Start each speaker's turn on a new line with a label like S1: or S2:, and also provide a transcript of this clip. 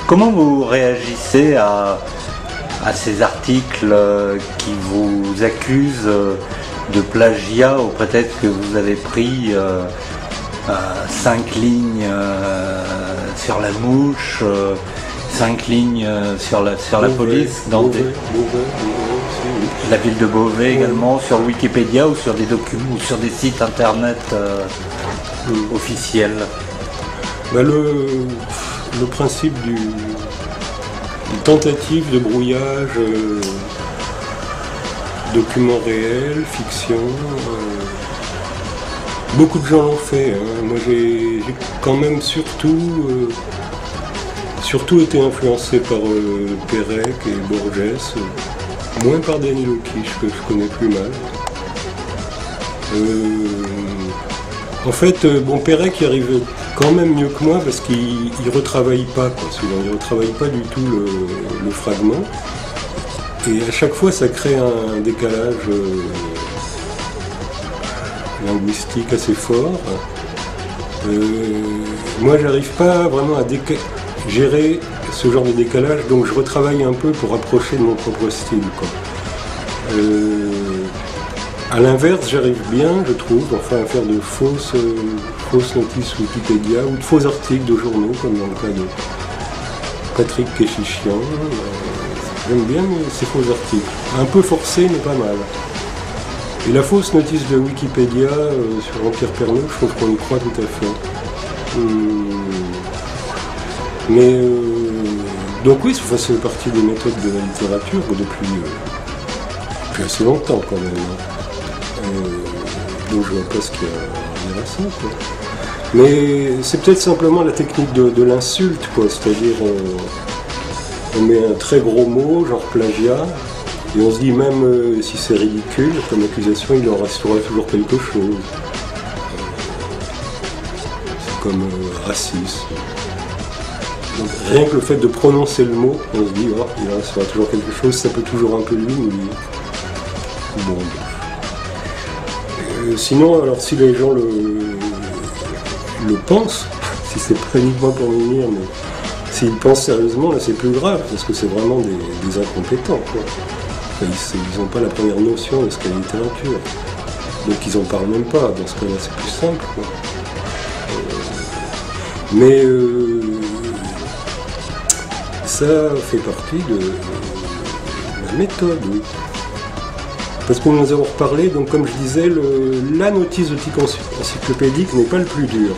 S1: Comment vous réagissez à ces articles qui vous accusent de plagiat au prétexte que vous avez pris 5 lignes sur la mouche, 5 lignes sur la police dans la ville de Beauvais également, sur Wikipédia ou sur des documents ou sur des sites internet officiels?
S2: Le principe du tentative de brouillage, documents réels, fiction, beaucoup de gens l'ont fait. Moi j'ai quand même surtout été influencé par Pérec et Borges, moins par Danilo Kish que je connais plus mal. En fait, Pérec y arrive quand même mieux que moi parce qu'il retravaille pas, il retravaille pas du tout le fragment. Et à chaque fois, ça crée un décalage linguistique assez fort. Moi, j'arrive pas vraiment à gérer ce genre de décalage, donc je retravaille un peu pour approcher de mon propre style, À l'inverse, j'arrive bien, je trouve, à faire de fausses notices Wikipédia ou de faux articles de journaux, comme dans le cas de Patrick Kéchichian. J'aime bien ces faux articles. Un peu forcés, mais pas mal. Et la fausse notice de Wikipédia sur Jean-Pierre Pernaut, je trouve qu'on y croit tout à fait. Donc oui, ça fait partie des méthodes de la littérature depuis assez longtemps quand même. Donc je vois pas ce qu'il y a à dire à ça, Mais c'est peut-être simplement la technique de l'insulte, c'est-à-dire on met un très gros mot, genre plagiat, et on se dit même si c'est ridicule comme accusation, il en restera toujours quelque chose. C'est comme racisme. Donc, rien que le fait de prononcer le mot, on se dit il en restera toujours quelque chose, ça peut toujours un peu l'humilier. Sinon, alors si les gens le pensent, si c'est pas uniquement pour venir, mais s'ils pensent sérieusement, là c'est plus grave, parce que c'est vraiment des incompétents, ils n'ont pas la première notion de ce qu'est la littérature. Donc ils en parlent même pas, dans ce cas-là c'est plus simple, Mais ça fait partie de la méthode, oui. Parce que nous avons reparlé, donc comme je disais, la notice de type encyclopédique n'est pas le plus dur.